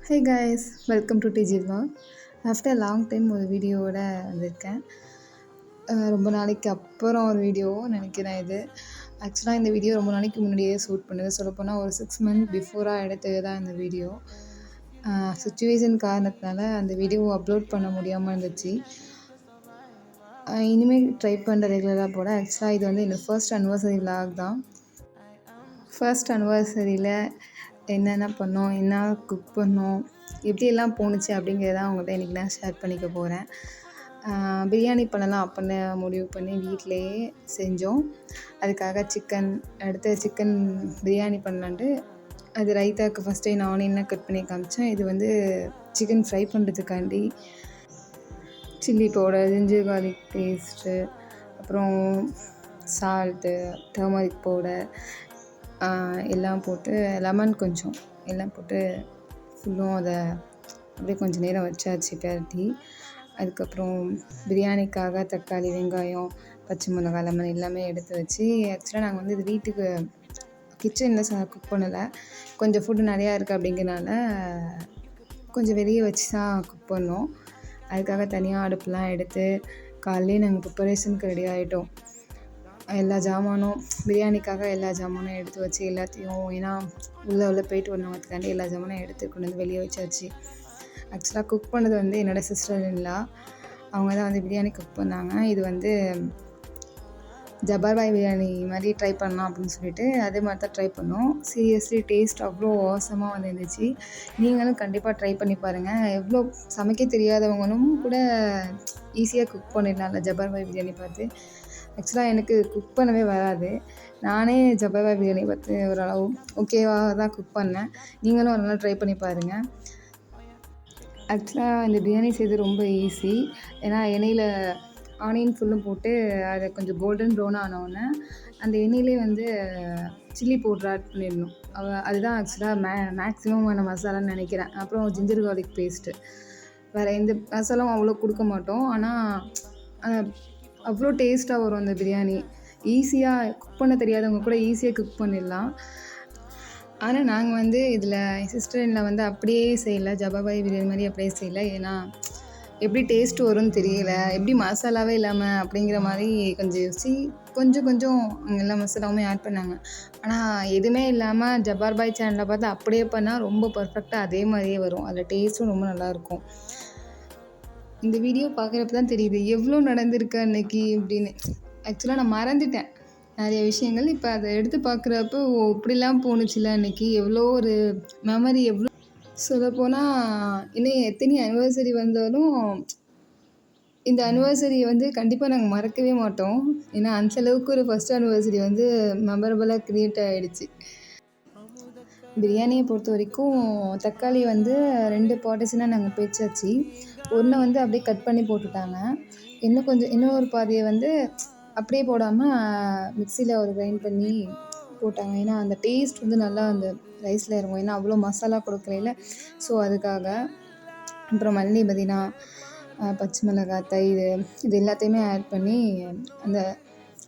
Hey guys, welcome to டிஜி vlog. After long time ஒரு வீடியோவோட வந்திருக்கேன். ரொம்ப நாளைக்கு அப்புறம் ஒரு வீடியோ நினைக்கிறேன் இது. ஆக்சுவலாக இந்த வீடியோ ரொம்ப நாளைக்கு முன்னாடியே ஷூட் பண்ணுது. சொல்லப்போனால் ஒரு 6 months பிஃபோராக எடுத்தது தான் இந்த வீடியோ. சுச்சுவேஷன் காரணத்தினால அந்த வீடியோ அப்லோட் பண்ண முடியாமல் இருந்துச்சு. இனிமேல் ட்ரை பண்ணுற ரெகுலராக போட. ஆக்சுவலாக இது வந்து என்னோடய ஃபர்ஸ்ட் அனிவர்சரி vlog தான். ஃபர்ஸ்ட் அனிவர்சரியில் என்னென்ன பண்ணோம், என்ன குக் பண்ணோம், எப்படியெல்லாம் போணுச்சு அப்படிங்கிறத அவங்கள்ட்ட இன்றைக்கி நான் ஷேர் பண்ணிக்க போகிறேன். பிரியாணி பண்ணலாம் அப்படின்னு முடிவு பண்ணி வீட்டிலையே செஞ்சோம். அதுக்காக சிக்கன் பிரியாணி பண்ணலான்ட்டு அது ரைத்தாக்கு ஃபஸ்ட்டே நான் ஆனியன்லாம் கட் பண்ணி காமிச்சேன். இது வந்து சிக்கன் ஃப்ரை பண்ணுறதுக்காண்டி chilli powder, ginger garlic paste, அப்புறம் சால்ட்டு, டர்மரிக் பவுடர் எல்லாம் போட்டு லெமன் கொஞ்சம் எல்லாம் போட்டு ஃபுல்லும் அதை அப்படியே கொஞ்சம் நேரம் வச்சாச்சு பெரட்டி. அதுக்கப்புறம் பிரியாணிக்காக தக்காளி, வெங்காயம், பச்சை மிளகாய், லெமன் எல்லாமே எடுத்து வச்சு ஆக்சுவலாக நாங்கள் வந்து இது வீட்டுக்கு கிச்சனில் குக் பண்ணலை. கொஞ்சம் ஃபுட்டு நிறையா இருக்குது அப்படிங்கிறனால கொஞ்சம் வெளியே வச்சு தான் குக் பண்ணோம். அதுக்காக தனியாக அடுப்புலாம் எடுத்து காலையிலே நாங்கள் ப்ரிப்பரேஷனுக்கு ரெடி ஆகிட்டோம். எல்லா ஜாமானும் பிரியாணிக்காக எல்லா ஜாமானும் எடுத்து வச்சு எல்லாத்தையும் ஏன்னா உள்ளே போயிட்டு வரணுங்கிறதுக்காண்டி எல்லா ஜாமானும் எடுத்து கொண்டு வந்து வெளியே வச்சாச்சு. ஆக்சுவலாக குக் பண்ணது வந்து என்னோடய சிஸ்டர்-இன்-லா. அவங்க தான் வந்து பிரியாணி குக் பண்ணாங்க. இது வந்து ஜபார் பாய் பிரியாணி மாதிரி ட்ரை பண்ணலாம் அப்படின்னு சொல்லிட்டு அதே மாதிரி தான் ட்ரை பண்ணோம். சீரியஸ்லி டேஸ்ட் அவ்வளோ மோசமாக வந்துருந்துச்சு. நீங்களும் கண்டிப்பாக ட்ரை பண்ணி பாருங்கள். எவ்வளோ சமைக்க தெரியாதவங்களும் கூட ஈஸியாக குக் பண்ணிடலாம்ல ஜபார் பாய் பிரியாணி பார்த்து. ஆக்சுவலாக எனக்கு குக் பண்ணவே வராது. நானே ஜபார் பாய் பிரியாணி பார்த்து ஓரளவு ஓகேவாக தான் குக் பண்ணேன். நீங்களும் ஒரு நாள் ட்ரை பண்ணி பாருங்கள். ஆக்சுவலாக இந்த பிரியாணி செய்வது ரொம்ப ஈஸி. ஏன்னா எண்ணெயில் ஆனியன் ஃபுல்லும் போட்டு அதை கொஞ்சம் கோல்டன் ப்ரௌன் ஆனோடனே அந்த எண்ணெயிலே வந்து சில்லி பவுட்ரு ஆட் பண்ணிடணும். அதுதான் ஆக்சுவலாக மேக்ஸிமமான மசாலான்னு நினைக்கிறேன். அப்புறம் ஜிஞ்சர் கார்லிக் பேஸ்ட்டு, வேறு எந்த மசாலாவும் அவ்வளோ கொடுக்க மாட்டோம். ஆனால் அவ்வளோ டேஸ்ட்டாக வரும் அந்த பிரியாணி. ஈஸியாக குக் பண்ண தெரியாதவங்க கூட ஈஸியாக குக் பண்ணிடலாம். ஆனால் நாங்கள் வந்து இதில் என் சிஸ்டர்-இன்-லா வந்து அப்படியே செய்யலை, ஜபார் பாய் பிரியாணி மாதிரி அப்படியே செய்யலை. ஏன்னா எப்படி டேஸ்ட் வரும்னு தெரியல, எப்படி மசாலாவே இல்லாமல் அப்படிங்கிற மாதிரி கொஞ்சம் யோசிச்சு கொஞ்சம் அங்கே எல்லா மசாலாவுமே ஆட் பண்ணாங்க. ஆனால் எதுவுமே இல்லாமல் ஜபார் பாய் சேனலில் பார்த்து அப்படியே பண்ணால் ரொம்ப பர்ஃபெக்டாக அதே மாதிரியே வரும். அதில் டேஸ்ட்டும் ரொம்ப நல்லாயிருக்கும். இந்த வீடியோ பார்க்குறப்ப தான் தெரியுது எவ்வளோ நடந்திருக்கு அன்னைக்கு அப்படின்னு. ஆக்சுவலாக நான் மறந்துட்டேன் நிறைய விஷயங்கள். இப்போ அதை எடுத்து பார்க்குறப்ப இப்படிலாம் போணுச்சுல அன்னைக்கு. எவ்வளோ ஒரு மெமரி. எவ்வளோ சொல்லப்போனால் இன்னும் எத்தனை அனிவர்சரி வந்தாலும் இந்த அனிவர்சரியை வந்து கண்டிப்பாக நாங்கள் மறக்கவே மாட்டோம். ஏன்னா அந்தளவுக்கு ஒரு ஃபஸ்ட் அனிவர்சரி வந்து மெமரபுளாக க்ரியேட் ஆகிடுச்சு. பிரியாணியை பொறுத்த வரைக்கும் தக்காளி வந்து 2 பார்ட்டிஷனாக நாங்கள் பிரிச்சாச்சு. ஒன்றை வந்து அப்படியே கட் பண்ணி போட்டுட்டாங்க. இன்னொரு பாதியை வந்து அப்படியே போடாமல் மிக்சியில் ஒரு கிரைண்ட் பண்ணி போட்டாங்க. ஏன்னா அந்த டேஸ்ட் வந்து நல்லா அந்த ரைஸில் இறங்கும். ஏன்னா அவ்வளோ மசாலா கொடுக்கல. ஸோ அதுக்காக. அப்புறம் மல்லி, புதினா, பச்சை மிளகாய், தயிர் இது எல்லாத்தையுமே ஆட் பண்ணி அந்த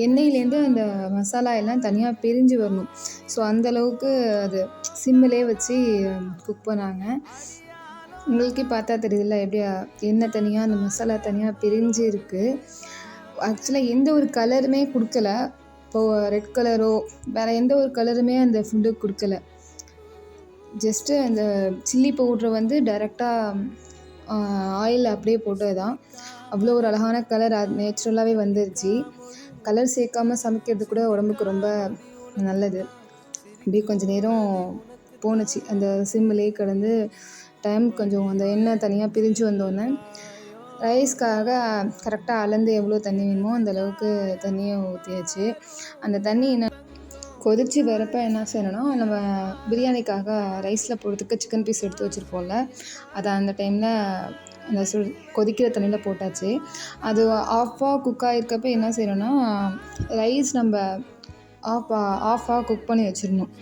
எண்ணெயிலேருந்து அந்த மசாலா எல்லாம் தனியாக பிரிஞ்சு வரணும். ஸோ அந்தளவுக்கு அது சிம்மிலே வச்சு குக் பண்ணாங்க. உங்களுக்கே பார்த்தா தெரியுதுல்ல எப்படி எண்ணெய் தனியாக அந்த மசாலா தனியாக பிரிஞ்சு இருக்குது. ஆக்சுவலாக எந்த ஒரு கலருமே கொடுக்கல. இப்போது ரெட் கலரோ வேறு எந்த ஒரு கலருமே அந்த ஃபுட்டுக்கு கொடுக்கல. ஜஸ்ட்டு அந்த சில்லி பவுட்ரை வந்து டைரெக்டாக ஆயில் அப்படியே போட்டது தான். அவ்வளோ ஒரு அழகான கலர் நேச்சுரலாகவே வந்துருச்சு. கலர் சேர்க்காமல் சமைக்கிறது கூட உடம்புக்கு ரொம்ப நல்லது. அப்படியே கொஞ்சம் நேரம் போணுச்சு அந்த சிம்மிலே கிடந்து. டைம் கொஞ்சம் அந்த எண்ணெய் தனியாக பிரிஞ்சு வந்தோடனே ரைஸ்க்காக கரெக்டாக அளந்து எவ்வளோ தண்ணி வேணுமோ அந்தளவுக்கு தண்ணியை ஊற்றியாச்சு. அந்த தண்ணி என்ன கொதித்து வரப்போ என்ன செய்யணும்னா, நம்ம பிரியாணிக்காக ரைஸில் போடுறதுக்கு சிக்கன் பீஸ் எடுத்து வச்சுருப்போம்ல, அதை அந்த டைமில் அந்த கொதிக்கிற தண்ணியில் போட்டாச்சு. அது ஆஃபாக குக் ஆகிருக்கப்போ என்ன செய்யணும்னா, ரைஸ் நம்ம ஆஃபாக குக் பண்ணி வச்சிடணும்.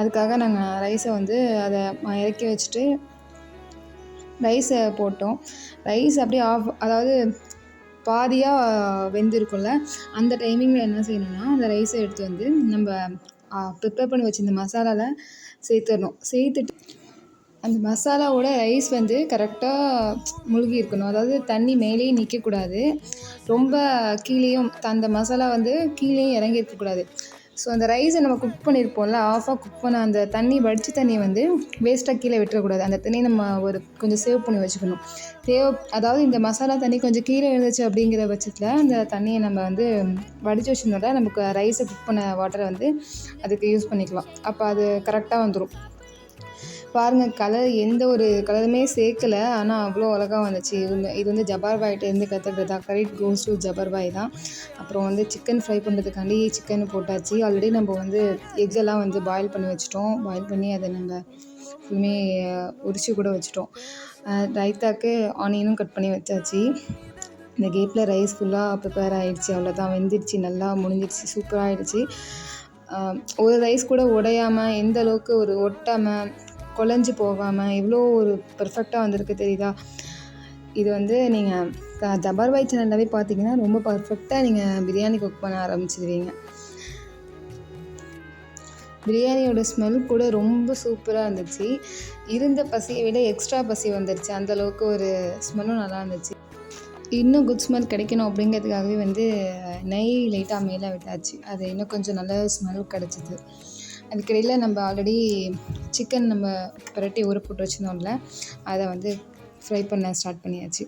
அதுக்காக நாங்கள் ரைஸை வந்து அதை இறக்கி வச்சுட்டு ரைஸை போட்டோம். ரைஸ் அப்படியே அதாவது பாதியாக வெந்திருக்கும்ல, அந்த டைமிங்கில் என்ன செய்யணும்னா அந்த ரைஸை எடுத்து வந்து நம்ம ப்ரிப்பேர் பண்ணி வச்சுருந்த மசாலாவில் சேர்த்துடணும். சேர்த்துட்டு அந்த மசாலாவோட ரைஸ் வந்து கரெக்டாக முழுகி இருக்கணும். அதாவது தண்ணி மேலேயும் நிற்கக்கூடாது, ரொம்ப கீழேயும் அந்த மசாலா வந்து கீழேயும் இறங்கி இருக்கக்கூடாது. ஸோ அந்த ரைஸை நம்ம குக் பண்ணியிருப்போம்ல, ஆஃபாக குக் பண்ண அந்த தண்ணி வடித்த தண்ணியை வந்து வேஸ்ட்டாக கீழே விட்டுறக்கூடாது. அந்த தண்ணியை நம்ம கொஞ்சம் சேவ் பண்ணி வச்சுக்கணும். அதாவது இந்த மசாலா தண்ணி கொஞ்சம் கீழே இருந்துச்சு அப்படிங்கிற பட்சத்தில் அந்த தண்ணியை நம்ம வந்து வடித்து வச்சுருந்தோம்னா நமக்கு ரைஸை குக் பண்ண வாட்டரை வந்து அதுக்கு யூஸ் பண்ணிக்கலாம். அப்போ அது கரெக்டாக வந்துடும். பாருங்கள், கலர் எந்த ஒரு கலருமே சேர்க்கலை, ஆனால் அவ்வளோ அழகாக வந்துச்சு. இது வந்து ஜபார் பாய்கிட்டேருந்து கற்றுக்கிட்டது தான். கிரெடிட் கோஸ் டு ஜபார் பாய் தான். அப்புறம் வந்து சிக்கன் ஃப்ரை பண்ணுறதுக்காண்டி சிக்கன் போட்டாச்சு. ஆல்ரெடி நம்ம வந்து எக்கெல்லாம் வந்து பாயில் பண்ணி வச்சுட்டோம். பாயில் பண்ணி அதை நம்ம ஃபுல்லுமே உரிச்சு கூட வச்சுட்டோம். ரைத்தாக்கு ஆனியனும் கட் பண்ணி வச்சாச்சு. இந்த கேப்பில் ரைஸ் ஃபுல்லாக ப்ரிப்பேர் ஆகிடுச்சு. அவ்வளோதான், வெந்துடுச்சு, நல்லா முடிஞ்சிடுச்சு, சூப்பராக ஆகிடுச்சு. ஒரு ரைஸ் கூட உடையாமல், எந்த அளவுக்கு ஒரு ஒட்டாமல் குழஞ்சி போகாமல் எவ்வளோ ஒரு பர்ஃபெக்டாக வந்திருக்கு தெரியுதா? இது வந்து நீங்கள் ஜபார் பாய் சேனல்லாவே பார்த்தீங்கன்னா ரொம்ப பர்ஃபெக்டாக நீங்கள் பிரியாணி குக் பண்ண ஆரம்பிச்சிடுவீங்க. பிரியாணியோட ஸ்மெல் கூட ரொம்ப சூப்பராக இருந்துச்சு. இருந்த பசியை விட எக்ஸ்ட்ரா பசி வந்துடுச்சு. அந்தளவுக்கு ஒரு ஸ்மெல்லும் நல்லா இருந்துச்சு. இன்னும் குட் ஸ்மெல் கிடைக்கணும் அப்படிங்கிறதுக்காகவே வந்து நெய் லைட்டாக மேலே விட்டாச்சு. அது இன்னும் கொஞ்சம் நல்ல ஸ்மெல் கிடச்சிது. அதுக்கிடையில் நம்ம ஆல்ரெடி சிக்கன் நம்ம புரட்டி ஊற போட்டு வச்சுருந்தோம்ல, அதை வந்து ஃப்ரை பண்ண ஸ்டார்ட் பண்ணியாச்சு.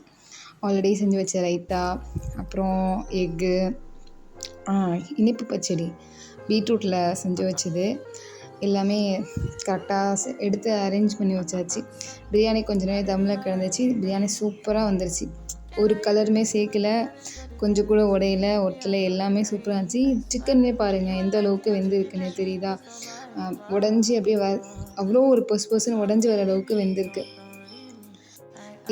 ஆல்ரெடி செஞ்சு வச்ச ரைத்தா, அப்புறம் எக்கு, இனிப்பு பச்சடி, பீட்ரூட்டில் செஞ்சு வச்சது எல்லாமே கரெக்டாக எடுத்து அரேஞ்ச் பண்ணி வச்சாச்சு. பிரியாணி கொஞ்ச நேரம் தம்மில் கிடந்துச்சு. பிரியாணி சூப்பராக வந்துருச்சு. ஒரு கலருமே சேர்க்கலை, கொஞ்சம் கூட ஒட்டலை, எல்லாமே சூப்பராக இருந்துச்சு. சிக்கனே பாருங்கள் எந்த அளவுக்கு வெந்திருக்குன்னு தெரியுதா? உடஞ்சி அப்படியே அவ்வளோ ஒரு பொசுன்னு உடஞ்சி வர அளவுக்கு வெந்திருக்கு.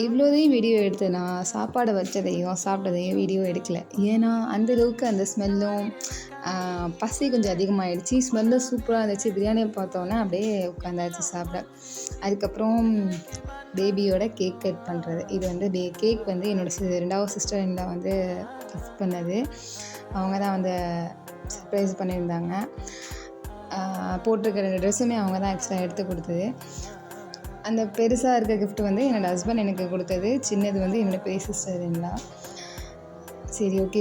இவ்வளோதையும் வீடியோ எடுத்து நான் சாப்பாடை வச்சதையும் சாப்பிட்டதையும் வீடியோ எடுக்கலை. ஏன்னா அந்தளவுக்கு அந்த ஸ்மெல்லும் பசி கொஞ்சம் அதிகமாகிடுச்சு. ஸ்மெல்லும் சூப்பராக இருந்துச்சு. பிரியாணியை பார்த்தோன்னே அப்படியே உட்காந்தாச்சு சாப்பிட. அதுக்கப்புறம் பேபியோட கேக் கட் பண்ணுறது. இது வந்து கேக் வந்து என்னோடய 2வது சிஸ்டர் இன் லா வந்து கிஃப்ட் பண்ணது. அவங்க தான் வந்து சர்ப்ரைஸ் பண்ணியிருந்தாங்க. போட்டிருக்க 2 ட்ரெஸ்ஸுமே அவங்க தான் ஆக்சுவலாக எடுத்து கொடுத்தது. அந்த பெருசாக இருக்க கிஃப்ட் வந்து என்னோடய ஹஸ்பண்ட் எனக்கு கொடுத்தது. சின்னது வந்து என்னோடய பெரிய சிஸ்டர் இன் லா. சரி, ஓகே,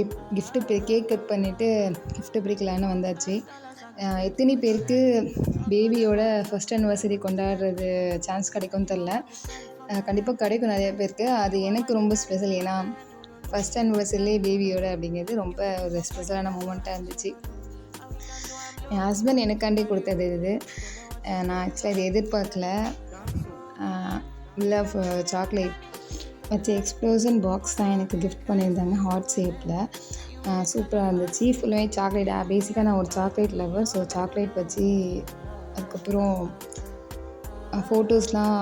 கேக் கட் பண்ணிவிட்டு கிஃப்ட்டு பிரிக்கலான்னு வந்தாச்சு. எத்தனை பேருக்கு பேபியோட ஃபஸ்ட் அனிவர்சரி கொண்டாடுறது சான்ஸ் கிடைக்கும்னு தெரில. கண்டிப்பாக கிடைக்கும் நிறைய பேருக்கு. அது எனக்கு ரொம்ப ஸ்பெஷல். ஏன்னா ஃபஸ்ட் அனிவர்சரிலே பேபியோட அப்படிங்கிறது ரொம்ப ஒரு ஸ்பெஷலான மூமெண்ட்டாக இருந்துச்சு. என் ஹஸ்பண்ட் எனக்காண்டி கொடுத்தது இது. நான் ஆக்சுவலாக இதை எதிர்பார்க்கல. உள்ள சாக்லேட் வச்ச எக்ஸ்ப்ளோஷன் பாக்ஸ் தான் எனக்கு கிஃப்ட் பண்ணியிருந்தாங்க, ஹார்ட் ஷேப்பில். சூப்பராக இருந்துச்சு. ஃபுல்லுமே சாக்லேட். பேசிக்காக நான் ஒரு சாக்லேட் லவர். ஸோ சாக்லேட் வச்சு அதுக்கப்புறம் ஃபோட்டோஸ்லாம்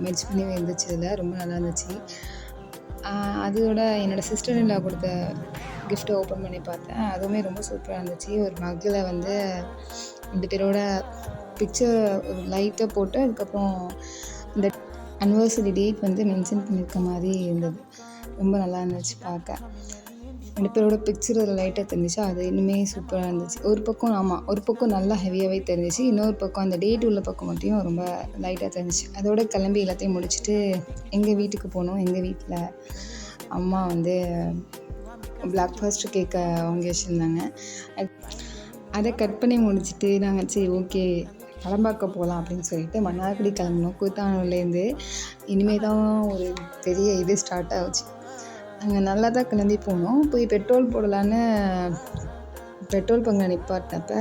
மெர்ஜ் பண்ணி இருந்துச்சு. அதில் ரொம்ப நல்லா இருந்துச்சு. அதோட என்னோடய சிஸ்டர் இன் லா கொடுத்த கிஃப்ட்டை ஓப்பன் பண்ணி பார்த்தேன். அதுவுமே ரொம்ப சூப்பராக இருந்துச்சு. ஒரு மக்கில் வந்து 2 பேரோட பிக்சர் ஒரு லைட்டாக போட்டு அதுக்கப்புறம் இந்த அனிவர்சரி டேட் வந்து மென்ஷன் பண்ணியிருக்க மாதிரி இருந்தது. ரொம்ப நல்லா இருந்துச்சு பார்க்க. 2 பேரோட பிக்சர் அதில் லைட்டாக தெரிஞ்சிச்சு. அது இன்னுமே சூப்பராக இருந்துச்சு. ஒரு பக்கம் நல்லா ஹெவியாகவே தெரிஞ்சிச்சு. இன்னொரு பக்கம் அந்த டேட் உள்ள பக்கம் மட்டும் ரொம்ப லைட்டாக தெரிஞ்சிச்சு. அதோட கிளம்பி எல்லாத்தையும் முடிச்சுட்டு எங்கள் வீட்டுக்கு போனோம். எங்கள் வீட்டில் அம்மா வந்து பிளாக் ஃபாரஸ்ட் கேக்கை வாங்கி வச்சுருந்தாங்க. அதை கட் பண்ணி முடிச்சுட்டு நாங்கள் சரி ஓகே கிளம்பாக்க போகலாம் அப்படின்னு சொல்லிட்டு மன்னார்குடி கிளம்புனோம். கூத்தானூர்லேருந்து. இனிமேல் தான் ஒரு பெரிய இது ஸ்டார்ட் ஆகுச்சு. அங்கே நல்லா தான் கிளம்பி போனோம். போய் பெட்ரோல் போடலான்னு பெட்ரோல் பங்கில் நிப்பாட்டினப்ப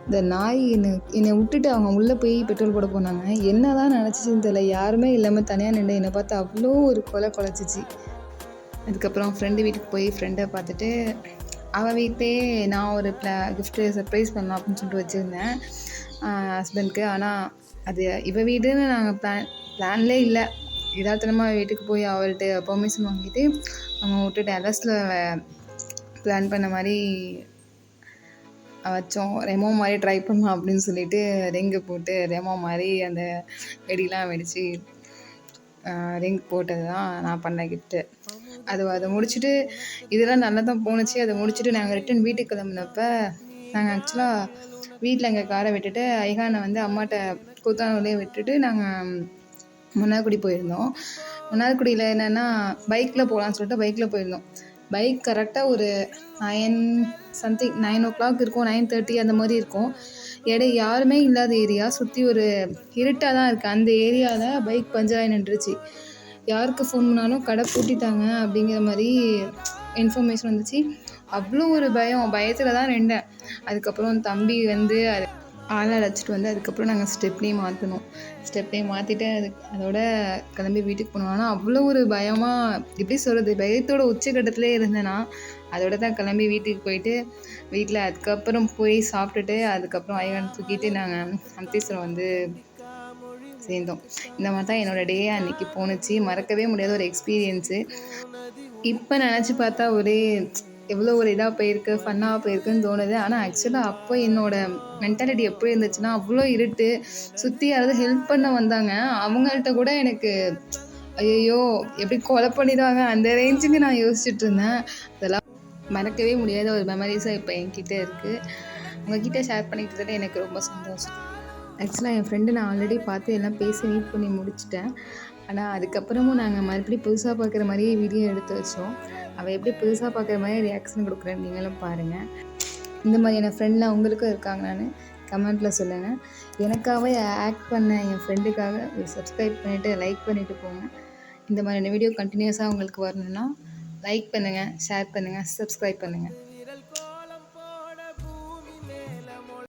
இந்த நாய் என்னை விட்டுட்டு அவங்க உள்ளே போய் பெட்ரோல் போட போனாங்க. என்ன தான் நினச்சிச்சின்னு தெரியல, யாருமே இல்லாமல் தனியாக நின்று என்னை பார்த்து அவ்வளோ ஒரு குலைச்சிச்சு. அதுக்கப்புறம் ஃப்ரெண்டு வீட்டுக்கு போய் ஃப்ரெண்டை பார்த்துட்டு அவள் வீட்டிலே நான் ஒரு கிஃப்ட்டு சர்ப்ரைஸ் பண்ணலாம் அப்படின்னு சொல்லிட்டு வச்சுருந்தேன் ஹஸ்பண்ட்க்கு. ஆனால் அது இவள் வீடுன்னு நாங்கள் பிளான்லே இல்லை. யதார்த்தமாக வீட்டுக்கு போய் அவள்கிட்ட பெர்மிஷன் வாங்கிட்டு அவங்க விட்டு டெரஸில் பிளான் பண்ண மாதிரி வச்சோம். ரெமோ மாதிரி ட்ரை பண்ணலாம் அப்படின்னு சொல்லிட்டு ரிங்கு போட்டு ரெமோ மாதிரி அந்த வெடிலாம் வெடித்து ரிங் போட்டது தான் நான் பண்ண கிஃப்ட்டு. அதை முடிச்சுட்டு இதெல்லாம் நல்லா தான் போணுச்சு. அதை முடிச்சுட்டு நாங்கள் ரிட்டன் வீட்டுக்கு கிளம்புனப்ப நாங்கள் ஆக்சுவலாக வீட்டில் எங்கள் காரை விட்டுட்டு ஐகானை வந்து அம்மாட்ட கூத்தானூர்லேயே விட்டுட்டு நாங்கள் மன்னார்குடி போயிருந்தோம். மன்னார்குடியில் என்னென்னா பைக்கில் போகலான்னு சொல்லிட்டு பைக்கில் போயிருந்தோம். பைக் கரெக்டாக ஒரு 9 சம்திங் 9 இருக்கும், 9:30 அந்த மாதிரி இருக்கும். யாருமே இல்லாத ஏரியா, சுற்றி ஒரு இருட்டாக தான் இருக்குது. அந்த ஏரியாவில் பைக் பஞ்சர் ஆகி நின்றுச்சு. யாருக்கு ஃபோன் பண்ணாலும் கடை பூட்டிட்டாங்க அப்படிங்கிற மாதிரி இன்ஃபர்மேஷன் வந்துச்சு. அவ்வளோ ஒரு பயத்தில் தான் நின்றேன். அதுக்கப்புறம் தம்பி வந்து ஆளை அழைச்சிட்டு வந்து அதுக்கப்புறம் நாங்கள் ஸ்டெப்னி மாற்றிட்டு அதோட கிளம்பி வீட்டுக்கு போனோம். ஆனால் அவ்வளோ ஒரு பயமாக, எப்படி சொல்கிறது, பயத்தோட உச்சக்கட்டத்திலே இருந்தேன்னா அதோட தான் கிளம்பி வீட்டுக்கு போயிட்டு வீட்டில் அதுக்கப்புறம் போய் சாப்பிட்டுட்டு அதுக்கப்புறம் ஐகான் தூக்கிட்டு நாங்கள் அந்தீஸ்வரம் வந்து சேர்ந்தோம். இந்த மாதிரி தான் என்னோடய டே அன்றைக்கி போணுச்சு. மறக்கவே முடியாத ஒரு எக்ஸ்பீரியன்ஸு. இப்போ நினச்சி பார்த்தா ஒரே எவ்வளோ ஒரு இதாக போயிருக்கு, ஃபன்னாக போயிருக்குன்னு தோணுது. ஆனால் ஆக்சுவலாக அப்போ என்னோடய மென்டாலிட்டி எப்படி இருந்துச்சுன்னா, அவ்வளோ இருட்டு, சுற்றி யாராவது ஹெல்ப் பண்ண வந்தாங்க, அவங்கள்ட்ட கூட எனக்கு ஐயோ எப்படி கொலை பண்ணிடுவாங்க அந்த ரேஞ்சுக்கு நான் யோசிச்சுட்டு இருந்தேன். அதெல்லாம் மறக்கவே முடியாத ஒரு மெமரிஸாக இப்போ என்கிட்ட இருக்குது. உங்ககிட்ட ஷேர் பண்ணிக்கிட்டதில் எனக்கு ரொம்ப சந்தோஷம். ஆக்சுவலாக என் ஃப்ரெண்டு நான் ஆல்ரெடி பார்த்து எல்லாம் பேசி மீட் பண்ணி முடிச்சிட்டேன். ஆனால் அதுக்கப்புறமும் நாங்கள் மறுபடியும் புதுசாக பார்க்குற மாதிரியே வீடியோ எடுத்து வச்சோம். அவள் எப்படி புதுசாக பார்க்குற மாதிரி ரியாக்ஷன் கொடுக்குறேன்னு நீங்களும் பாருங்கள். இந்த மாதிரியான ஃப்ரெண்ட்லாம் உங்களுக்கும் இருக்காங்களான்னு கமெண்ட்டில் சொல்லுங்கள். எனக்காகவே ஆக்ட் பண்ண என் ஃப்ரெண்டுக்காக ஒரு சப்ஸ்கிரைப் பண்ணிவிட்டு லைக் பண்ணிவிட்டு போங்க. இந்த மாதிரியான வீடியோ கண்டினியூஸாக உங்களுக்கு வரணுன்னா லைக் பண்ணுங்கள், ஷேர் பண்ணுங்கள், சப்ஸ்கிரைப் பண்ணுங்கள்.